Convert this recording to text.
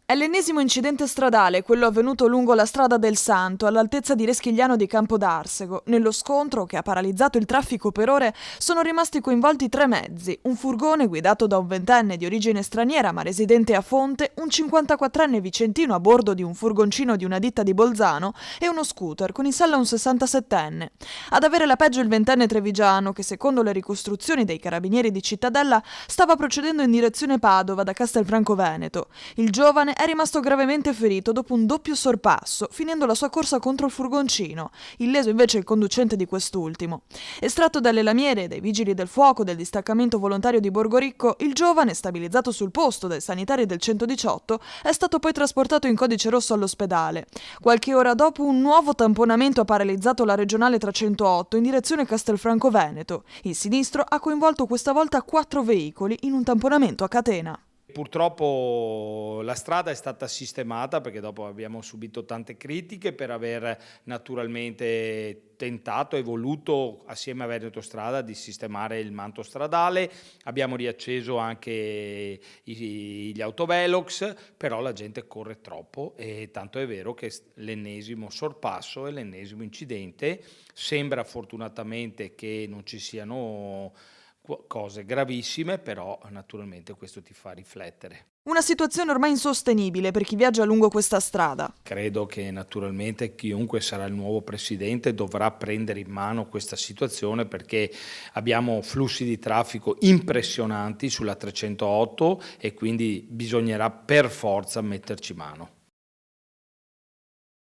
È l'ennesimo incidente stradale, quello avvenuto lungo la strada del Santo, all'altezza di Reschigliano di Campodarsego. Nello scontro, che ha paralizzato il traffico per ore, sono rimasti coinvolti 3 mezzi: un furgone guidato da un ventenne di origine straniera ma residente a Fonte, un 54enne vicentino a bordo di un furgoncino di una ditta di Bolzano e uno scooter con in sella un 67enne. Ad avere la peggio il ventenne trevigiano, che secondo le ricostruzioni dei carabinieri di Cittadella stava procedendo in direzione Padova da Castelfranco Veneto. Il giovane è rimasto gravemente ferito dopo un doppio sorpasso, finendo la sua corsa contro il furgoncino. Illeso invece il conducente di quest'ultimo. Estratto dalle lamiere e dai vigili del fuoco del distaccamento volontario di Borgoricco, il giovane, stabilizzato sul posto dai sanitari del 118, è stato poi trasportato in codice rosso all'ospedale. Qualche ora dopo un nuovo tamponamento ha paralizzato la regionale 308 in direzione Castelfranco Veneto. Il sinistro ha coinvolto questa volta 4 veicoli in un tamponamento a catena. Purtroppo la strada è stata sistemata perché dopo abbiamo subito tante critiche per aver naturalmente tentato e voluto assieme a Veneto Strada di sistemare il manto stradale. Abbiamo riacceso anche gli autovelox, però la gente corre troppo e tanto è vero che l'ennesimo sorpasso e l'ennesimo incidente. Sembra fortunatamente che non ci siano cose gravissime, però naturalmente questo ti fa riflettere. Una situazione ormai insostenibile per chi viaggia lungo questa strada. Credo che naturalmente chiunque sarà il nuovo presidente dovrà prendere in mano questa situazione perché abbiamo flussi di traffico impressionanti sulla 308 e quindi bisognerà per forza metterci mano.